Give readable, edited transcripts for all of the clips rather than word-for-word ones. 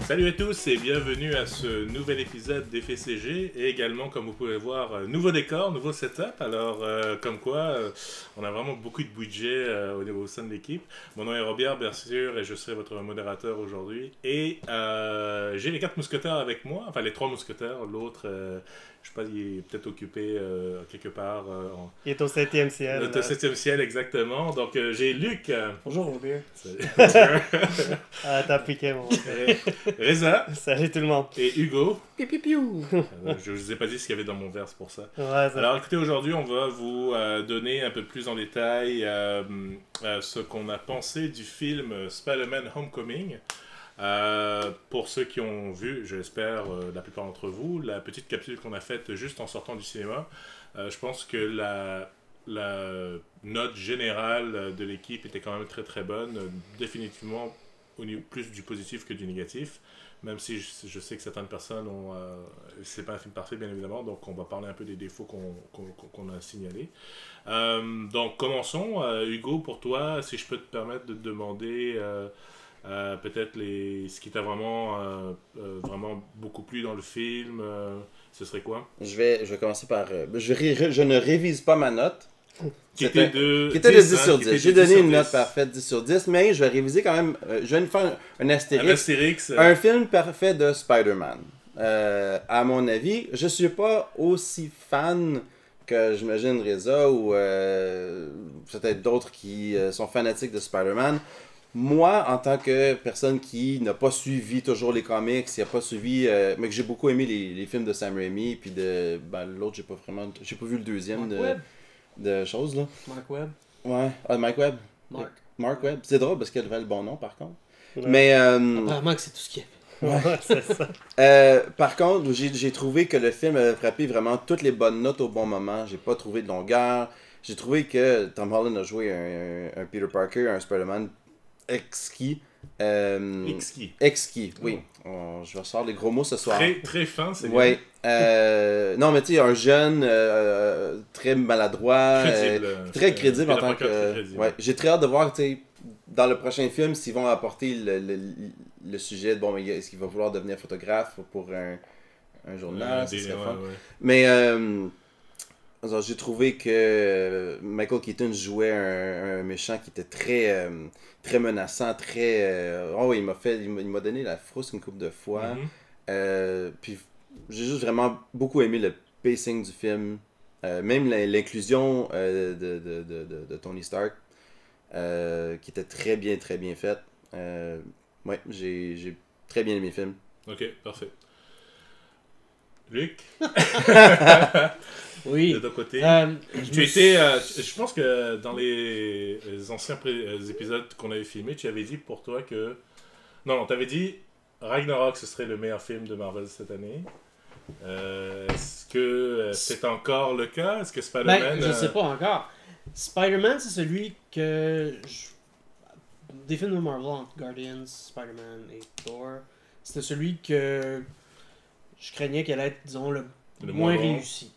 Salut à tous et bienvenue à ce nouvel épisode d'FCG et également, comme vous pouvez voir, nouveau décor, nouveau setup. Alors, comme quoi, on a vraiment beaucoup de budget au sein de l'équipe. Mon nom est Robert, bien sûr, et je serai votre modérateur aujourd'hui. Et j'ai les 4 mousquetaires avec moi, enfin les 3 mousquetaires. L'autre, je sais pas, il est peut-être occupé quelque part. Il est au 7e ciel. Au 7e ciel, exactement. Donc, j'ai Luc. Bonjour Robert. Ah, t'as piqué, mon. Reza. Salut tout le monde. Et Hugo. Piu piu piu. Je vous ai pas dit ce qu'il y avait dans mon verre, c'est pour ça. Ouais, ça... Alors écoutez, aujourd'hui on va vous donner un peu plus en détail ce qu'on a pensé du film Spider-Man Homecoming. Pour ceux qui ont vu, j'espère la plupart d'entre vous, la petite capsule qu'on a faite juste en sortant du cinéma, je pense que la note générale de l'équipe était quand même très très bonne, définitivement plus du positif que du négatif, même si je sais que certaines personnes ont... c'est pas un film parfait bien évidemment, donc on va parler un peu des défauts qu'on a signalés. Donc commençons. Hugo, pour toi, si je peux te permettre de te demander peut-être ce qui t'a vraiment beaucoup plu dans le film, ce serait quoi? Je vais commencer par... je ne révise pas ma note. Qui était de 10 sur 10. J'ai donné une note parfaite 10 sur 10, mais je vais réviser quand même... je vais faire un astérix. Un film parfait de Spider-Man. À mon avis, je suis pas aussi fan que j'imagine Reza ou peut-être d'autres qui sont fanatiques de Spider-Man. Moi, en tant que personne qui n'a pas suivi toujours les comics, qui n'a pas suivi, mais que j'ai beaucoup aimé les films de Sam Raimi, puis de l'autre, j'ai pas vu le deuxième de choses là. Mark Webb. Ouais, Mike Webb. Mark Webb. C'est drôle parce qu'elle avait le bon nom par contre. Ouais. Mais Apparemment que c'est tout ce qu'il y avait. Ouais, c'est ça. par contre, j'ai trouvé que le film avait frappé vraiment toutes les bonnes notes au bon moment. J'ai pas trouvé de longueur. J'ai trouvé que Tom Holland a joué un Peter Parker, un Spider-Man exquis. Exquis, oui. Je vais ressortir les gros mots ce soir. Très fin, c'est bien. Ouais. Non, mais tu sais, un jeune très maladroit. Très crédible en tant que... Ouais. J'ai très hâte de voir, tu sais, dans le prochain film, s'ils vont apporter le sujet de, bon, mais est-ce qu'il va vouloir devenir photographe pour un journal, ça serait fun. Mais... j'ai trouvé que Michael Keaton jouait un méchant qui était très menaçant, très... oh, il m'a donné la frousse une couple de fois. Puis j'ai juste vraiment beaucoup aimé le pacing du film. Même l'inclusion de Tony Stark, qui était très bien faite. Ouais, j'ai très bien aimé le film. Ok, parfait. Luc? Oui. De ton côté. Je pense que dans les anciens épisodes qu'on avait filmés, tu avais dit pour toi que... Non, tu avais dit Ragnarok, ce serait le meilleur film de Marvel cette année. Est-ce que c'est encore le cas? Est-ce que Spider-Man... Je sais pas encore. Spider-Man, c'est celui que... Des films de Marvel, entre Guardians, Spider-Man et Thor, c'était celui que je craignais qu'elle allait être, disons, le moins réussi.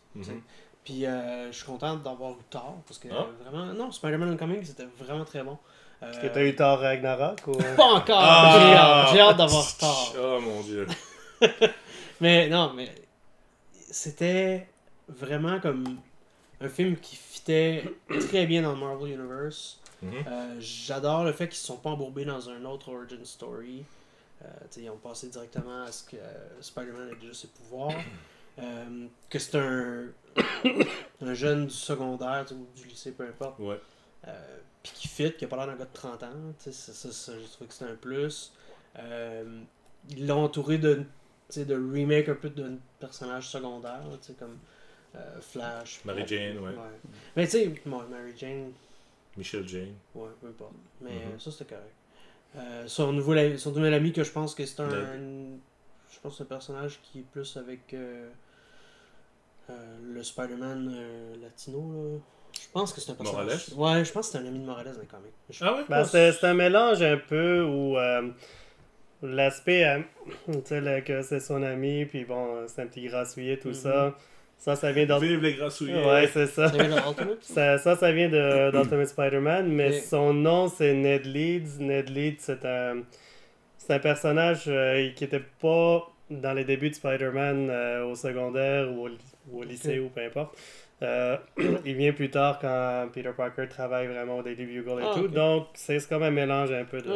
Puis je suis content d'avoir eu tort, parce que vraiment... Non, Spider-Man Homecoming, c'était vraiment très bon. Est-ce que t'as eu tort Ragnarok ou... Pas encore! J'ai hâte d'avoir tort. Oh mon dieu. Mais non, mais c'était vraiment comme un film qui fitait très bien dans le Marvel Universe. J'adore le fait qu'ils ne se sont pas embourbés dans un autre origin story. Ils ont passé directement à ce que Spider-Man ait déjà ses pouvoirs. Que c'est un jeune du secondaire ou du lycée, peu importe. Ouais. Puis qui fit, qui a pas l'air d'un gars de 30 ans. Ça, je trouve que c'est un plus. Ils l'ont entouré de remake un peu d'un personnage secondaire, comme Flash. Mary Jane, ouais. Mais tu sais, Mary Jane. Michelle Jane. Ouais, peu importe. Mais ça, c'était correct. Son nouvel ami, que je pense que c'est je pense que c'est un personnage qui est plus avec le Spider-Man latino, là. Je pense que c'est un personnage... Morales? Ouais, je pense que c'est un ami de Morales dans les comics. Ah ouais? Ben, c'est un mélange un peu où l'aspect, tu sais, que c'est son ami, puis bon, c'est un petit grassouillet, tout ça. Ça vient Vive les grassouillés! Ouais, c'est ça. Ça vient de Ultimate? Ça vient d'Ultimate Spider-Man, mais son nom, c'est Ned Leeds. Ned Leeds, c'est c'est un personnage qui était pas dans les débuts de Spider-Man au secondaire ou au lycée ou peu importe. Il vient plus tard quand Peter Parker travaille vraiment au Daily Bugle et tout. Donc, c'est comme un mélange un peu de...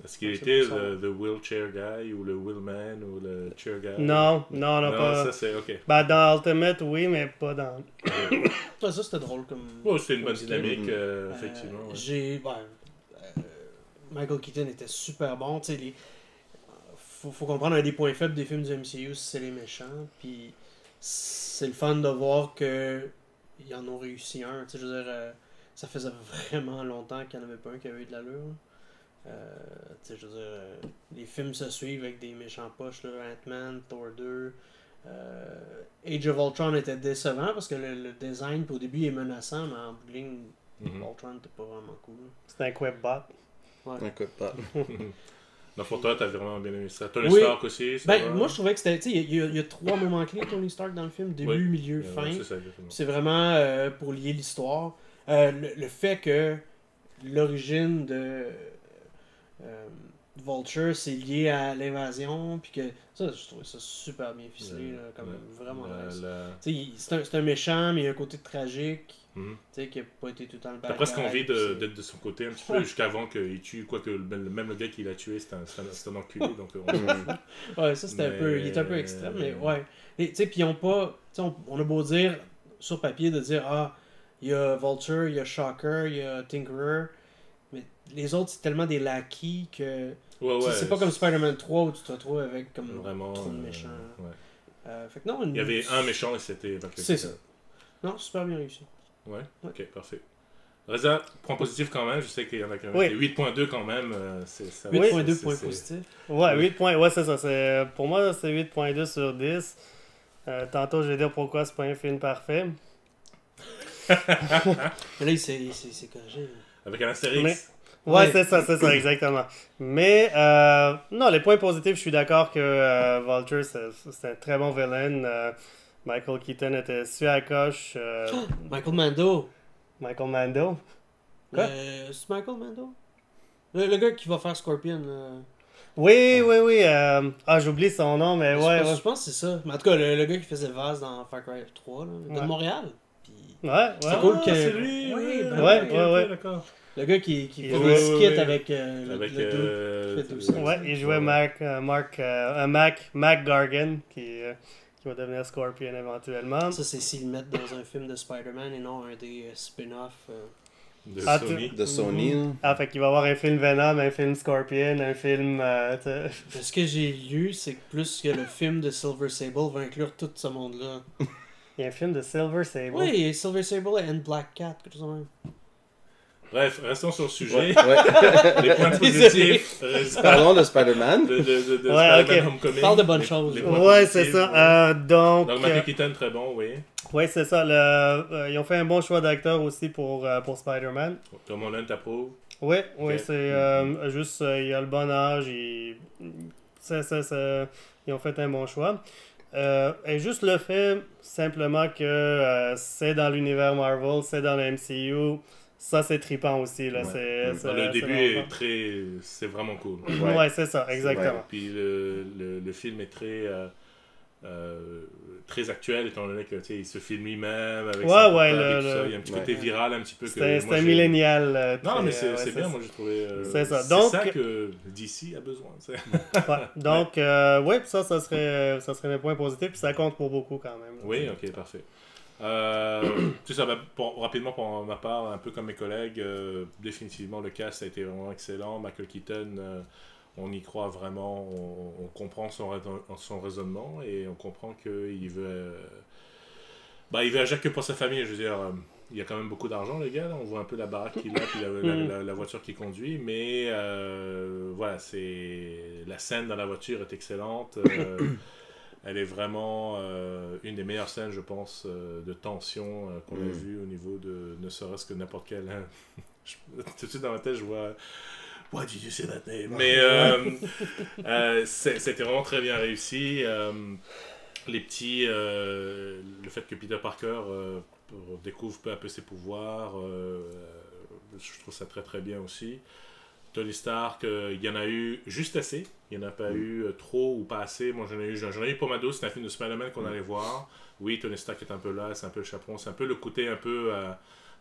Est-ce qu'il était the wheelchair guy ou le wheelman ou le chair guy? Non, pas... ça c'est ok. Ben, dans Ultimate, oui, mais pas dans... Ça, c'était drôle comme... C'était une bonne dynamique, effectivement. Michael Keaton était super bon. Tu sais, faut comprendre un des points faibles des films du MCU, c'est les méchants. Puis c'est le fun de voir que ils en ont réussi un. Tu sais, je veux dire, ça faisait vraiment longtemps qu'il n'y en avait pas un qui avait eu de l'allure. Tu sais, je veux dire, les films se suivent avec des méchants poches, là, Ant-Man, Thor 2. Age of Ultron était décevant parce que le design, au début, est menaçant, mais en bout de ligne, Ultron n'était pas vraiment cool. C'était un Quipbot. Ouais. Un Quipbot. Donc pour toi, t'as vraiment bien aimé ça. Tony Stark aussi, moi je trouvais que c'était... Tu sais, il y a 3 moments clés Tony Stark dans le film, début, milieu, fin. C'est vraiment pour lier l'histoire. Le fait que l'origine de Vulture, c'est lié à l'invasion, puis que ça, je trouvais ça super bien ficelé, là, comme vraiment nice. C'est un méchant, mais il y a un côté tragique. Qui n'a pas été tout le temps le bad guy. T'as presque envie d'être de son côté un petit peu jusqu'avant qu'il tue, quoique même le gars qui l'a tué c'est un enculé, donc ouais, ça c'était un peu, il est un peu extrême, mais ouais. Tu sais, puis ils ont pas, on a beau dire sur papier de dire il y a Vulture, il y a Shocker, il y a Tinkerer, mais les autres c'est tellement des laquis que c'est pas comme Spider-Man 3 où tu te retrouves avec comme vraiment trop de méchants. Fait que non, il y avait un méchant et c'était c'est ça. Non, super bien réussi. Ouais, ok, parfait. Reza, point positif quand même, je sais qu'il y en a quand même. 8.2 quand même. 8.2 points positifs. Ouais, 8 points, ouais, c'est ça. Pour moi, c'est 8.2 sur 10. Tantôt, je vais dire pourquoi c'est pas un film parfait. Mais là, il s'est corrigé. Avec un astérix. Ouais, c'est ça, exactement. Mais, non, les points positifs, je suis d'accord que Vulture, c'est un très bon villain. Michael Keaton était sur la coche. Michael Mando. Michael Mando? Quoi? C'est Michael Mando? Le gars qui va faire Scorpion. Oui. J'oublie son nom, mais je pense que c'est ça. Mais en tout cas, le gars qui faisait Vaz dans Far Cry 3, là, de Montréal. Puis... C'est cool que... c'est lui! Ouais. D'accord. Le gars qui fait des skits avec le dude. Ouais, il jouait Mac Gargan, qui va devenir Scorpion éventuellement. Ça, c'est s'ils le mettent dans un film de Spider-Man et non un des spin-offs de Sony. Fait qu'il va y avoir un film Venom, un film Scorpion, un film... Ce que j'ai lu, c'est que plus que le film de Silver Sable va inclure tout ce monde-là. Il y a un film de Silver Sable? Oui, Silver Sable and Black Cat, quelque chose comme ça. Bref, restons sur le sujet. Les points positifs. Parlons de Spider-Man. De Spider-Man Homecoming. Parle de bonnes choses. Ouais, c'est ça. Donc Michael Keaton, très bon, oui. Oui, c'est ça. Ils ont fait un bon choix d'acteur aussi pour Spider-Man. Tom Holland t'approuve? Oui, c'est juste, il a le bon âge. Ils ont fait un bon choix. Et juste le fait, simplement que c'est dans l'univers Marvel, c'est dans le MCU... Ça, c'est trippant aussi. Là. Le début c'est vraiment cool. Ouais, c'est ça, exactement. Puis le film est très actuel, étant donné qu'il se filme lui-même avec son portable et tout ça. Il y a un petit côté viral, un petit peu. C'est un millénial. Non, mais c'est bien, moi j'ai trouvé. C'est ça. C'est ça que DC a besoin. Donc, ça serait mes points positifs, puis ça compte pour beaucoup quand même. Oui, ok, parfait. Tout ça, rapidement pour ma part, un peu comme mes collègues, définitivement le cast a été vraiment excellent. Michael Keaton, on y croit vraiment, on comprend son raisonnement et on comprend qu'il veut, il veut agir que pour sa famille. Je veux dire, il y a quand même beaucoup d'argent, les gars. Là. On voit un peu la baraque qu'il a, puis la voiture qu'il conduit, mais voilà, la scène dans la voiture est excellente. Elle est vraiment une des meilleures scènes, je pense, de tension qu'on a vues au niveau de ne serait-ce que n'importe quel... tout de suite dans ma tête, je vois... Why did you say that name? Mais c'était vraiment très bien réussi. Le fait que Peter Parker découvre peu à peu ses pouvoirs, je trouve ça très très bien aussi. Tony Stark, il y en a eu juste assez. Il n'y en a pas eu trop ou pas assez. Moi, j'en ai eu pour ma dose. C'est un film de Spider-Man qu'on allait voir. Oui, Tony Stark est un peu là, c'est un peu le chaperon. C'est un peu le côté un peu...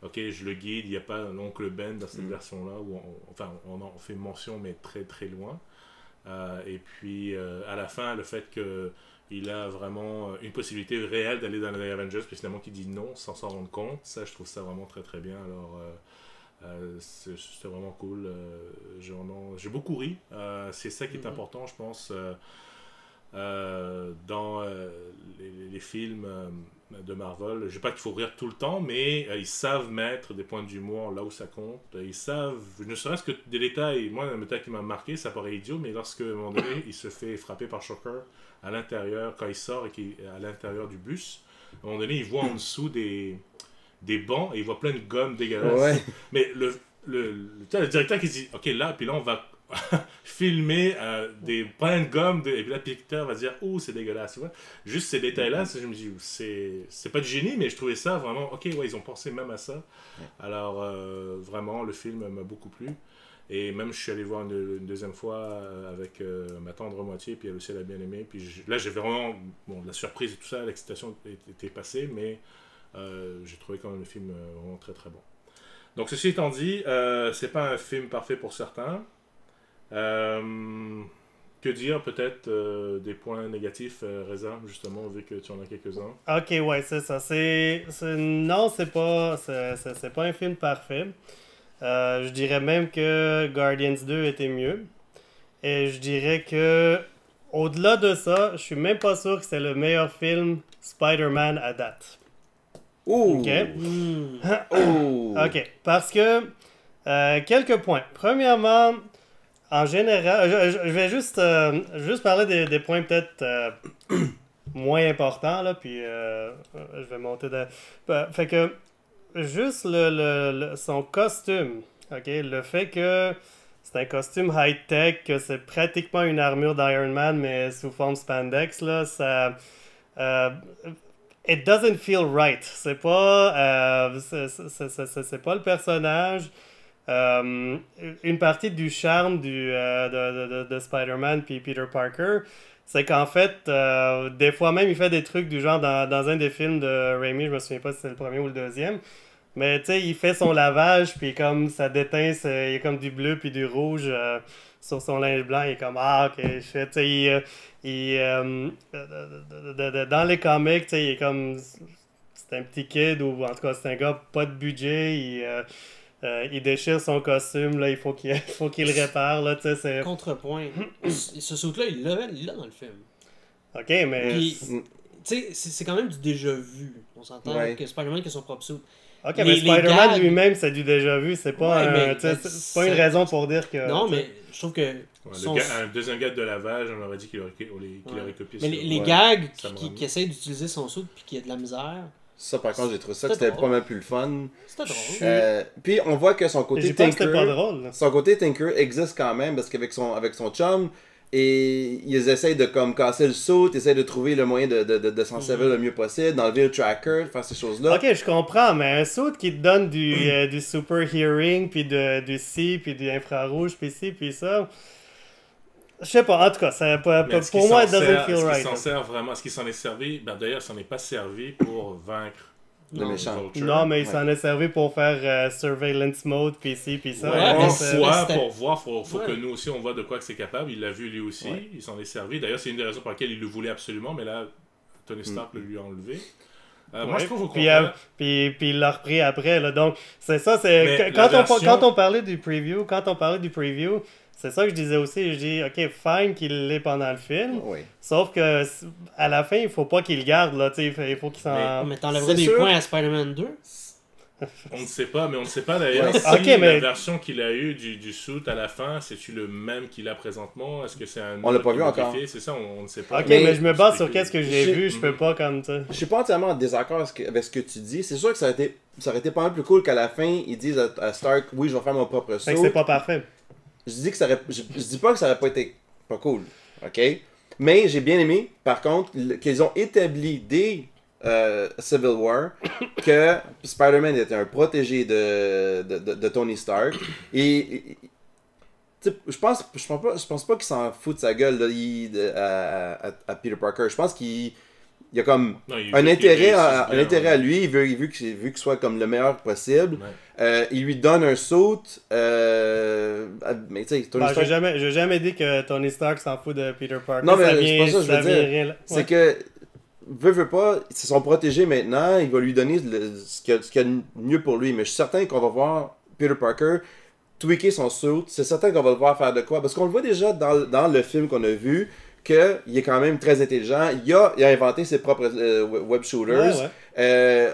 ok, je le guide. Il n'y a pas l'oncle Ben dans cette version-là. Où on en fait mention, mais très très loin. Et puis, à la fin, le fait qu'il a vraiment une possibilité réelle d'aller dans les Avengers, puis finalement qu'il dit non sans s'en rendre compte. Ça, je trouve ça vraiment très très bien. Alors... c'était vraiment cool. J'ai beaucoup ri. C'est ça qui est important, je pense, dans les films de Marvel. Je ne dis pas qu'il faut rire tout le temps, mais ils savent mettre des points d'humour là où ça compte. Ils savent, ne serait-ce que des détails. Moi, un détail qui m'a marqué, ça paraît idiot, mais lorsque, à un moment donné, il se fait frapper par Shocker à l'intérieur, quand il sort et qu'il est à l'intérieur du bus, à un moment donné, il voit en dessous des bancs et il voit plein de gomme dégueulasse. Ouais. Mais le directeur qui dit, ok, là, puis là, on va filmer plein de gomme, et puis là, Peter va dire, oh, c'est dégueulasse. Tu vois? Juste ces détails-là, je me dis, c'est pas du génie, mais je trouvais ça vraiment, ok, ouais, ils ont pensé même à ça. Alors, vraiment, le film m'a beaucoup plu. Et même, je suis allé voir une deuxième fois avec ma tendre moitié, puis elle aussi, elle a bien aimé. Puis là, j'ai vraiment, la surprise et tout ça, l'excitation était passée, mais j'ai trouvé quand même le film vraiment très très bon. Donc ceci étant dit, c'est pas un film parfait pour certains. Que dire peut-être des points négatifs, Reza, justement, vu que tu en as quelques-uns. Ok, ouais, c'est ça. Non, c'est pas un film parfait. Je dirais même que Guardians 2 était mieux. Et je dirais que au-delà de ça, je suis même pas sûr que c'est le meilleur film Spider-Man à date. Ouh. Ok. Ok, parce que quelques points. Premièrement, en général, je vais juste parler des points peut-être moins importants là, puis je vais monter de. Fait que juste son costume, ok, le fait que c'est un costume high-tech, que c'est pratiquement une armure d'Iron Man mais sous forme spandex là, ça. It doesn't feel right. C'est pas le personnage. Une partie du charme de Spider-Man puis Peter Parker, c'est qu'en fait, des fois même, il fait des trucs du genre dans un des films de Raimi, je me souviens pas si c'est le premier ou le deuxième, mais tu sais, il fait son lavage, puis comme ça déteint, il y a comme du bleu puis du rouge sur son linge blanc, il est comme, ah, ok, je fais, tu sais, dans les comics, tu sais, il est comme, c'est un petit kid, ou en tout cas, c'est un gars pas de budget, il déchire son costume, là, il faut qu'il le répare, là, tu sais, c'est... Contrepoint, ce saut-là, il l'a dans le film. Ok, mais... Puis, tu sais, c'est quand même du déjà-vu. On s'entend que Spider-Man qui a son propre suit. Ok, mais Spider-Man lui-même, c'est du déjà-vu, c'est pas, c'est pas une raison pour dire que... Non, mais je trouve que... un deuxième gag de lavage, on aurait dit qu'il aurait copié. Mais les gags qui essayent d'utiliser son saut puis qu'il y a de la misère... Ça, par contre, j'ai trouvé ça que c'était pas mal plus le fun. C'était drôle. Puis on voit que son côté Tinker... pas drôle, son côté Tinker existe quand même, parce qu'avec son chum, et ils essayent de comme casser le saut, ils essayent de trouver le moyen de s'en servir le mieux possible, d'enlever le tracker, de faire ces choses-là. Ok, je comprends, mais un saut qui te donne du super hearing, puis du C, puis du infrarouge, puis ci, puis ça... Je sais pas, en tout cas, pour moi, it doesn't feel right. Est-ce qu'il s'en sert vraiment? Est-ce qu'il s'en est servi? Ben, d'ailleurs, il s'en est pas servi pour vaincre le méchant. Non, mais il s'en est servi pour faire surveillance mode, puis ci, puis ça. Pour voir, faut que nous aussi, on voit de quoi que c'est capable. Il l'a vu lui aussi, il s'en est servi. D'ailleurs, c'est une des raisons pour lesquelles il le voulait absolument, mais là, Tony Stark le lui a enlevé. Moi, je trouve au contraire. Puis il l'a repris après, là. Donc, c'est ça, c'est... Quand on parlait du preview, c'est ça que je disais aussi. Je dis, ok, fine qu'il l'ait pendant le film. Oui. Sauf que à la fin, il faut pas qu'il le garde, là. Il faut qu'il s'en... Mais t'enlèverais des points à Spider-Man 2? On ne sait pas, mais on ne sait pas d'ailleurs si la version qu'il a eue du suit à la fin, c'est-tu le même qu'il a présentement? Est-ce que c'est un... On l'a pas vu encore. C'est ça, on ne sait pas. Ok, mais je me base sur qu'est-ce que j'ai vu, je peux pas comme ça. Je suis pas entièrement en désaccord avec ce que tu dis. C'est sûr que ça aurait été pas mal plus cool qu'à la fin, ils disent à Stark, oui, je vais faire mon propre saut. C'est pas parfait. Je dis pas que ça aurait pas été pas cool, ok? Mais j'ai bien aimé, par contre, qu'ils ont établi dès Civil War que Spider-Man était un protégé de Tony Stark. Et Je pense pas qu'il s'en fout de sa gueule là, à Peter Parker. Je pense qu'il y a comme un intérêt à lui. Il veut qu'il soit comme le meilleur possible. Il lui donne un saut. Mais tu sais, Tony Stark... J'ai jamais dit que Tony Stark s'en fout de Peter Parker. Non, mais c'est pas ça que je veux dire. C'est que veut pas, c'est son protégé maintenant. Il va lui donner ce qu'il y a de mieux pour lui. Mais je suis certain qu'on va voir Peter Parker tweaker son suit, c'est certain qu'on va le voir faire de quoi. Parce qu'on le voit déjà dans le film qu'on a vu, qu'il est quand même très intelligent. Il a inventé ses propres web shooters.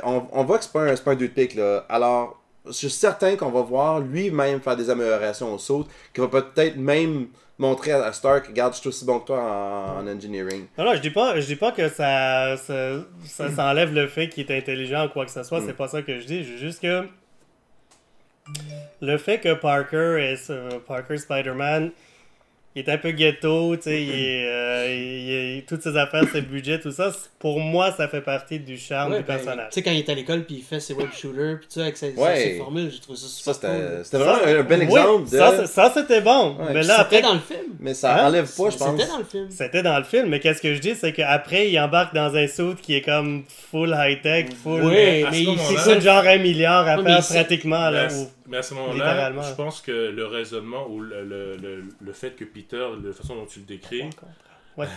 On voit que c'est pas un dude pick, là. Alors, je suis certain qu'on va voir lui-même faire des améliorations au saut, qu'il va peut-être même montrer à Stark, regarde, je suis aussi bon que toi en engineering. Non, je dis pas que ça enlève le fait qu'il est intelligent ou quoi que ce soit, c'est pas ça que je dis. Je dis juste que le fait que Parker Spider-Man, il est un peu ghetto, tu sais, toutes ses affaires, ses budgets, tout ça, pour moi, ça fait partie du charme du personnage. Tu sais, quand il est à l'école, puis il fait ses web shooters, puis tu sais, avec ses formules, j'ai trouvé ça super cool. C'était vraiment un bel exemple. Ça c'était bon. Mais là, c'était dans le film. Mais ça enlève pas, je pense. C'était dans le film. C'était dans le film, mais qu'est-ce que je dis, c'est qu'après, il embarque dans un suit qui est comme full high-tech, full... Oui, mais il coûte genre 1 milliard à faire pratiquement, là. Mais à ce moment-là, je pense que le raisonnement ou le fait que Peter, la façon dont tu le décris, la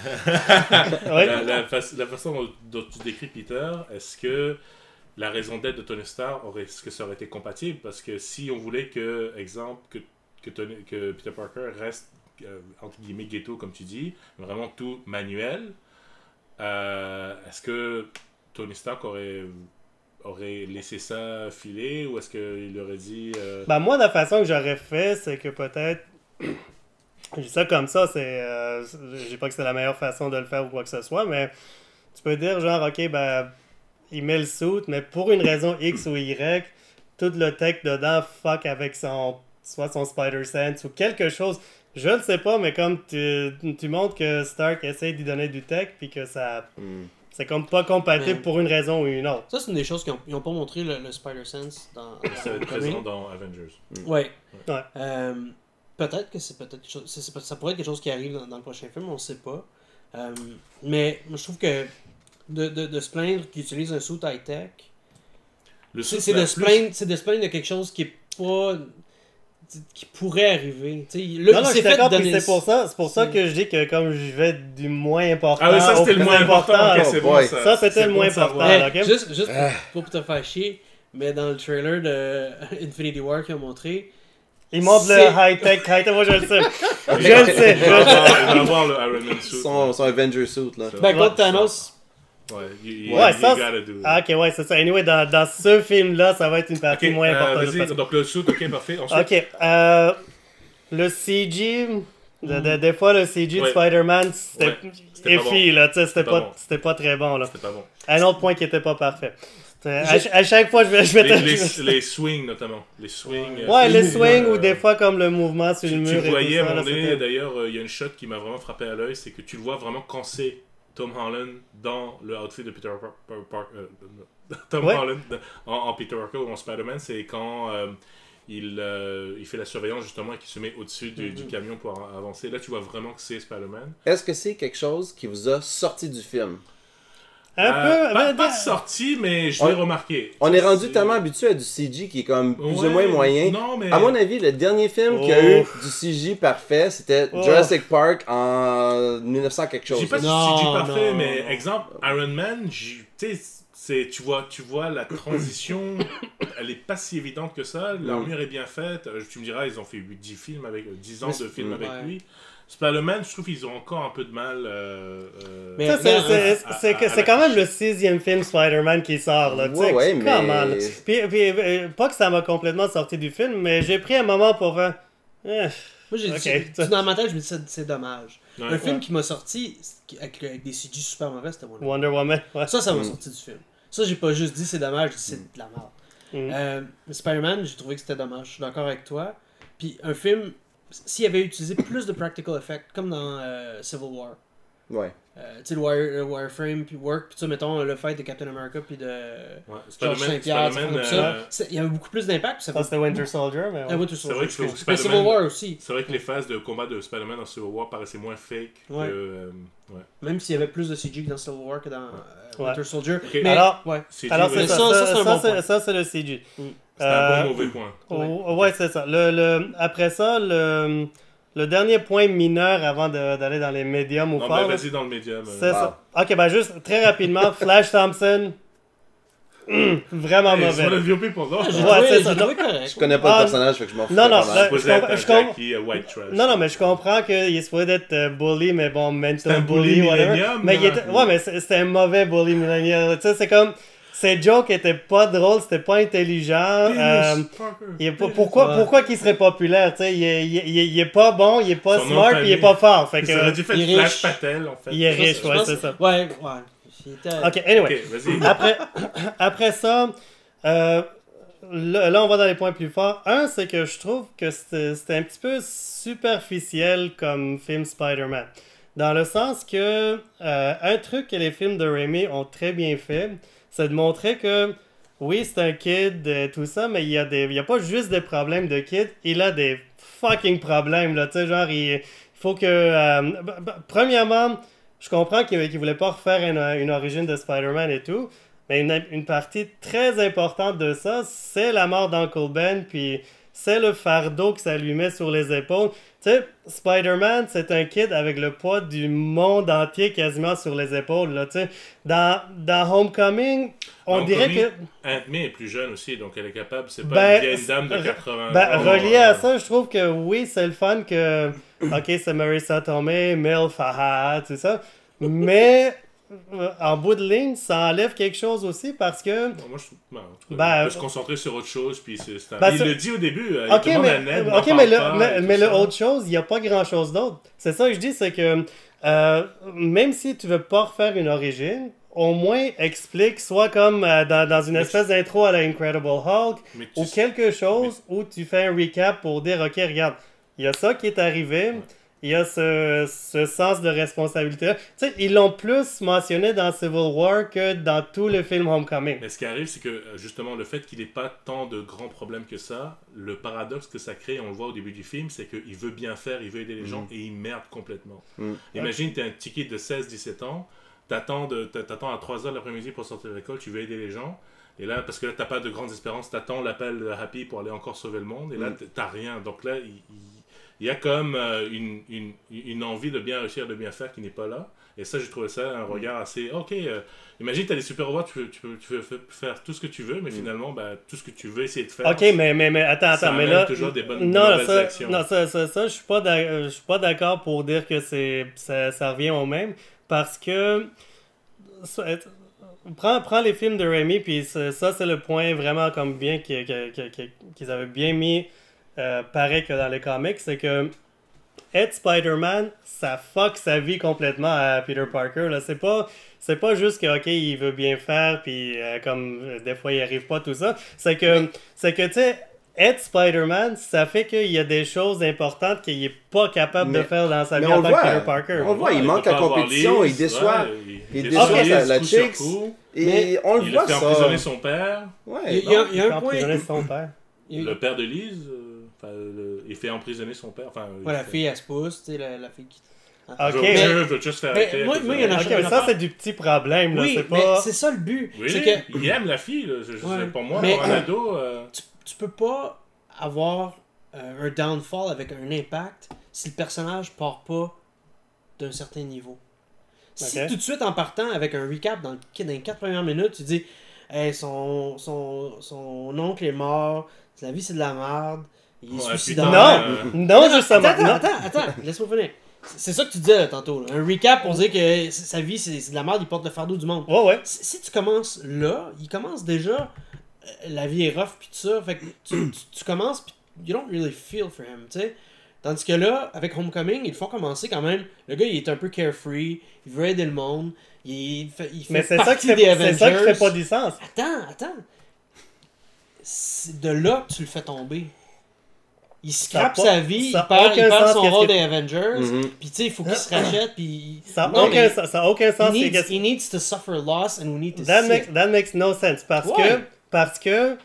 façon dont tu décris Peter, est-ce que la raison d'être de Tony Stark, est-ce que ça aurait été compatible? Parce que si on voulait que, exemple, que Peter Parker reste, entre guillemets, ghetto, comme tu dis, vraiment tout manuel, est-ce que Tony Stark aurait laissé ça filer ou est-ce qu'il aurait dit... Ben moi, la façon que j'aurais fait, c'est que peut-être... Je dis ça comme ça, je dis pas que c'est la meilleure façon de le faire ou quoi que ce soit, mais tu peux dire genre, ok, ben, il met le suit, mais pour une raison X ou Y, tout le tech dedans fuck avec soit son Spider-Sense ou quelque chose. Je ne sais pas, mais comme tu montres que Stark essaie d'y donner du tech, puis que ça... C'est comme pas compatible pour une raison ou une autre. Ça, c'est une des choses qu'ils n'ont pas montré le Spider-Sense dans ça va être présent dans Avengers. Ouais. Peut-être que c'est quelque chose... ça pourrait être quelque chose qui arrive dans le prochain film, on ne sait pas. Mais je trouve que de se plaindre qu'ils utilisent un suit high-tech, c'est de se plaindre de quelque chose qui est pas... qui pourrait arriver. Là, je suis d'accord, c'est pour ça que je dis que comme je vais du moins important ça c'était le moins important. C'est bon, ça c'était le moins important. Juste pour te faire chier, mais dans le trailer de Infinity War qu'ils ont montré, il montre le high-tech, moi je le sais. Je le sais. Il va avoir le Iron Man suit. Son Avenger suit, là. Contre Thanos... ok, ouais, c'est ça. Anyway, dans ce film-là, ça va être une partie moins importante. Donc le suit, ok, parfait. Ensuite... Ok, le CG, des fois le CG de Spider-Man, c'était effi, là, tu sais, c'était pas très bon, là. C'était pas bon. Un autre point qui était pas parfait. À chaque fois, je vais les swings, notamment. Les swings. Ouais, les swings, ou des fois comme le mouvement sur le mur. Tu voyais, à un moment donné, d'ailleurs, il y a une shot qui m'a vraiment frappé à l'œil, c'est que tu le vois vraiment quand c'est Tom Holland dans le outfit de Peter Parker. Tom Holland en Peter Parker ou en Spider-Man, c'est quand il fait la surveillance justement et qu'il se met au-dessus du camion pour avancer. Là, tu vois vraiment que c'est Spider-Man. Est-ce que c'est quelque chose qui vous a sorti du film? Pas sorti, mais je l'ai remarqué. On est rendu tellement habitué à du CG qui est comme plus ou moins moyen. Non, mais... À mon avis, le dernier film qui a eu du CG parfait, c'était Jurassic Park en 1900 quelque chose. J'ai pas du CG parfait, mais exemple, Iron Man, tu vois la transition, elle est pas si évidente que ça. L'armure est bien faite. Tu me diras, ils ont fait 10 films avec 10 ans de films avec lui. Spider-Man, je trouve qu'ils ont encore un peu de mal. C'est quand même le 6e film Spider-Man qui sort, là. Puis, pas que ça m'a complètement sorti du film, mais j'ai pris un moment pour faire. Moi, j'ai dit, dans ma tête, je me dis c'est dommage. Un film qui m'a sorti avec des CG super mauvais, c'était Wonder Woman. Ça m'a sorti du film. Ça, j'ai pas juste dit c'est dommage, j'ai dit c'est de la merde. Spider-Man, j'ai trouvé que c'était dommage. Je suis d'accord avec toi. Puis un film, s'il avait utilisé plus de practical effects, comme dans Civil War, Ouais. Tu sais, le Wireframe, puis Work, puis ça, mettons, le fight de Captain America, puis de George Saint-Pierre, il y avait beaucoup plus d'impact. Ça c'était Winter Soldier, mais ouais. C'est vrai que Civil War aussi. C'est vrai que les phases de combat de Spider-Man dans Civil War paraissaient moins fake que... Même s'il y avait plus de CG que dans Civil War que dans Winter Soldier. Okay. Mais, alors, CG, alors c'est ça, c'est le CG. C'est un bon mauvais point. Ouais, c'est ça. Après ça, le dernier point mineur avant d'aller dans les médiums ou forts. Vas-y dans le médium. C'est ça. Ok, ben juste très rapidement, Flash Thompson. Vraiment mauvais. C'est le vieux pour l'autre. Ouais, c'est ça. Je connais pas le personnage, fait que je m'en fous. Non, non, mais je comprends qu'il est supposé être bully, mais bon, mental bully, whatever. Mais mais c'était un mauvais bully millennial. Tu sais, c'est comme. Ses jokes étaient pas drôles, c'était pas intelligent. Pourquoi qu'il serait populaire, tu sais, il est pas bon, il est pas smart, puis il est pas fort. Fait que, il aurait dû faire Flash Patel, en fait. Il est riche, ouais, c'est ça. Ouais. Ok, anyway. Vas-y. Après ça, là, on va dans les points plus forts. Un, c'est que je trouve que c'était un petit peu superficiel comme film Spider-Man. Dans le sens que un truc que les films de Raimi ont très bien fait, c'est de montrer que, oui, c'est un kid, tout ça, mais il y a pas juste des problèmes de kid, il a des fucking problèmes, là, tu sais, genre, il faut que... premièrement, je comprends qu'il voulait pas refaire une origine de Spider-Man et tout, mais une partie très importante de ça, c'est la mort d'Uncle Ben, puis c'est le fardeau que ça lui met sur les épaules. Tu sais, Spider-Man, c'est un kid avec le poids du monde entier quasiment sur les épaules. Là, tu sais. Dans Homecoming, on dirait que... Aunt May est plus jeune aussi, donc elle est capable, c'est pas une vieille dame de 80 ans. Relié à ça, je trouve que oui, c'est le fun que... Ok, c'est Marissa Tomei, Milf, haha, tout ça. Mais... en bout de ligne, ça enlève quelque chose aussi parce que... Non, moi, je trouve... on peut se concentrer sur autre chose, puis il le dit au début, il ok, demande à Ned, mais le autre chose, il n'y a pas grand-chose d'autre. C'est ça que je dis, c'est que même si tu veux pas refaire une origine, au moins explique, soit comme dans une espèce d'intro à la Incredible Hulk, ou quelque chose où tu fais un recap pour dire, ok, regarde, il y a ça qui est arrivé... Ouais. Il y a ce sens de responsabilité. Tu sais, ils l'ont plus mentionné dans Civil War que dans tout le film Homecoming. Mais ce qui arrive, c'est que justement, le fait qu'il n'ait pas tant de grands problèmes que ça, le paradoxe que ça crée, on le voit au début du film, c'est qu'il veut bien faire, il veut aider les gens et il merde complètement. Imagine, tu es un petit kid de 16-17 ans, t'attends à 3h l'après-midi pour sortir de l'école, tu veux aider les gens. Et là, parce que là, t'as pas de grandes espérances, t'attends l'appel de Happy pour aller encore sauver le monde, et là, t'as rien. Donc là, il y a comme une envie de bien réussir, de bien faire qui n'est pas là. Et ça, j'ai trouvé ça un regard assez... Ok, imagine, tu as des super-héros, tu veux faire tout ce que tu veux, mais finalement, tout ce que tu veux essayer de faire... Ok, mais attends, ça mais là... toujours des bonnes actions. Non, ça, je suis pas d'accord pour dire que ça revient au même, parce que... Prends les films de Raimi, puis ça, c'est le point vraiment comme bien qu'ils avaient bien mis... pareil que dans les comics, c'est que être Spider-Man, ça fuck sa vie complètement à Peter Parker. Là. C'est pas juste que, ok, il veut bien faire, puis comme des fois il arrive pas, tout ça. C'est que tu sais, être Spider-Man, ça fait qu'il y a des choses importantes qu'il est pas capable de faire dans sa vie en tant que Peter Parker. On le voit, il manque la compétition, il déçoit. Il déçoit la chicks. Et on le voit, ça. Il fait emprisonner son père. Ouais, il a emprisonné son père. Le père de Liz... il fait emprisonner son père. La fille, elle se pousse, tu sais, la fille qui... Ok, je veux juste faire arrêter. Mais ça, c'est du petit problème. Là. Oui, mais c'est ça le but. Oui, il aime la fille. Pour moi, mais, pour un ado... Tu peux pas avoir un downfall avec un impact si le personnage part pas d'un certain niveau. Si tout de suite, en partant avec un recap dans les 4 premières minutes, tu dis hey, son oncle est mort, la vie c'est de la merde, il est suicidaire. Non, justement. Attends, laisse-moi finir. C'est ça que tu disais là, tantôt. Là. Un recap pour dire que sa vie c'est de la merde, il porte le fardeau du monde. Ouais. Si tu commences là, il commence déjà, la vie est rough pis tout ça, fait que tu commences pis you don't really feel for him, tu sais. Tandis que là, avec Homecoming, ils font commencer quand même. Le gars, il est un peu carefree, il veut aider le monde, il fait mais c'est partie ça des Avengers. C'est ça qui fait pas du sens. Attends. C'est de là que tu le fais tomber. il scrape sa vie, il perd son rôle des Avengers, puis tu sais, il faut qu'il se rachète, puis... Ça n'a aucun sens. He needs to suffer loss and we need to that makes no sense, parce que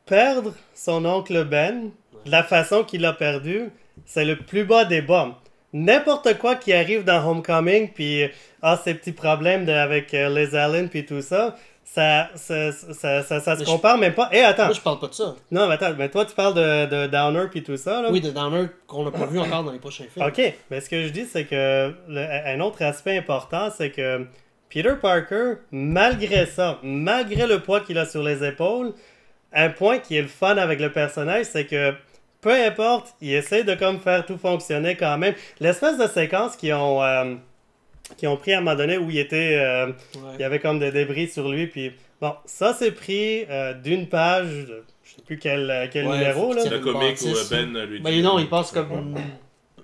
perdre son oncle Ben, de la façon qu'il a perdu, c'est le plus bas des bas. N'importe quoi qui arrive dans Homecoming, puis ces petits problèmes avec Liz Allen, puis tout ça... Ça se compare même pas. Attends. Moi, je parle pas de ça. Non, mais attends, mais toi, tu parles de Downer puis tout ça, là. Oui, de Downer qu'on n'a pas vu encore dans les prochains films. Ok, mais ce que je dis, c'est que un autre aspect important, c'est que Peter Parker, malgré ça, malgré le poids qu'il a sur les épaules, un point qui est le fun avec le personnage, c'est que peu importe, il essaie de comme faire tout fonctionner quand même. L'espèce de séquence qui ont pris à un moment donné où il y avait comme des débris sur lui, puis bon, ça c'est pris d'une page, je sais plus quel numéro, là. Le comic où Ben lui dit... non, il passe comme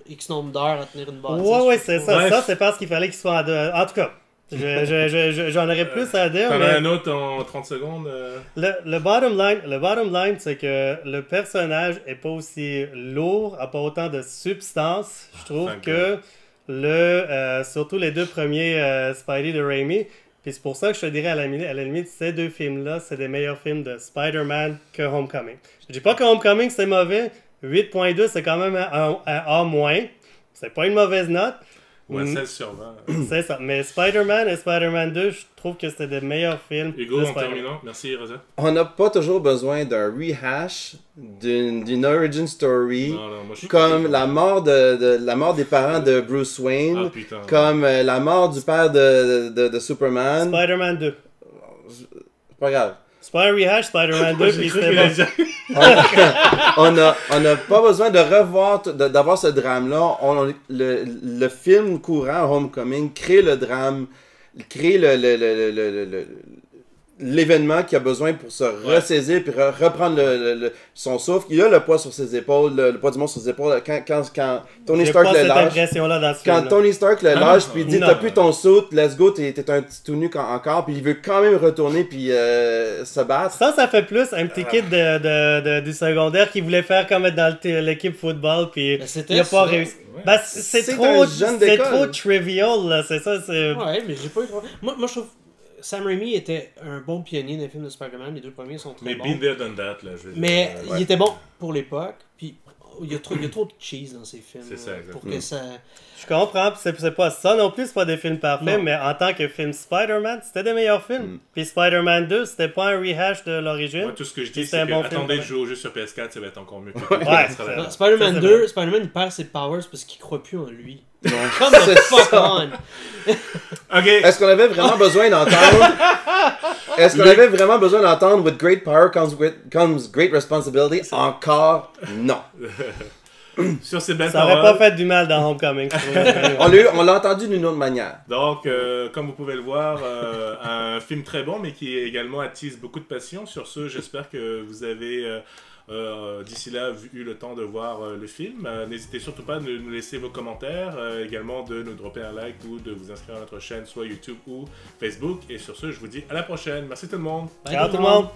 X nombre d'heures à tenir une bâtisse. Ouais, c'est ça. Bref. Ça, c'est parce qu'il fallait qu'il soit en deux. En tout cas, j'en aurais plus à dire. T'en as un autre en 30 secondes? Le bottom line, c'est que le personnage est pas aussi lourd, a pas autant de substance, je trouve, que... surtout les deux premiers Spidey de Raimi. Puis c'est pour ça que je te dirais à la limite, ces deux films-là, c'est des meilleurs films de Spider-Man que Homecoming. Je dis pas que Homecoming c'est mauvais. 8.2 c'est quand même un A-. C'est pas une mauvaise note. Ou un 16 sur 20. C'est ça. Mais Spider-Man et Spider-Man 2, je trouve que c'était des meilleurs films. Hugo, en terminant. Merci, Rosa. On n'a pas toujours besoin d'un rehash, d'une origin story, comme la mort des parents de Bruce Wayne, comme la mort du père de Superman. Spider-Man 2. Pas grave. C'est pas un rehash, Spider-Man 2, puis c'était bon. On n'a pas besoin de d'avoir ce drame-là. Le film courant, Homecoming, crée le drame, crée l'événement qu'il a besoin pour se ressaisir puis reprendre son souffle. Il a le poids sur ses épaules, le poids du monde sur ses épaules. Quand Tony Stark le lâche, Tony Stark le lâche puis il dit t'as plus ton suit, let's go, t'es un petit tout nu encore, puis il veut quand même retourner puis se battre. Ça fait plus un petit kid du secondaire qui voulait faire comme être dans l'équipe football puis il a pas réussi. Ben, c'est trop trivial là, c'est ça. Ouais, mais j'ai pas eu trop... Moi je trouve Sam Raimi était un bon pionnier dans les films de Spider-Man, les deux premiers sont très bons. Mais been there, done that, là. Mais il était bon pour l'époque, puis il y a trop de cheese dans ces films. C'est ça, exactement. Pour que ça... Je comprends, puis c'est pas ça non plus, c'est pas des films parfaits, mais en tant que film Spider-Man, c'était des meilleurs films. Puis Spider-Man 2, c'était pas un rehash de l'origine. Tout ce que je dis, c'est que attendez de jouer au jeu sur PS4, ça va être encore mieux que Spider-Man 2, Spider-Man il perd ses powers parce qu'il croit plus en lui. Come the fuck on! Okay. Est-ce qu'on avait vraiment besoin d'entendre With great power comes great responsibility? Encore non. Sur ces belles paroles. Ça aurait pas fait du mal dans Homecoming. On l'a entendu d'une autre manière. Donc, comme vous pouvez le voir, un film très bon, mais qui également attise beaucoup de passion. Sur ce, j'espère que vous avez d'ici là eu le temps de voir le film. N'hésitez surtout pas de nous laisser vos commentaires, également de nous dropper un like ou de vous inscrire à notre chaîne, soit YouTube ou Facebook. Et sur ce, je vous dis à la prochaine. Merci tout le monde. Ciao tout le monde.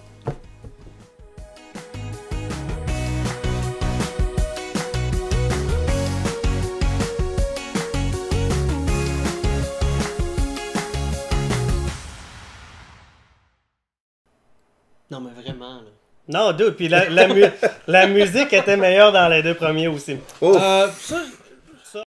Non, mais vraiment, là. Non, puis la musique était meilleure dans les deux premiers aussi. Ça,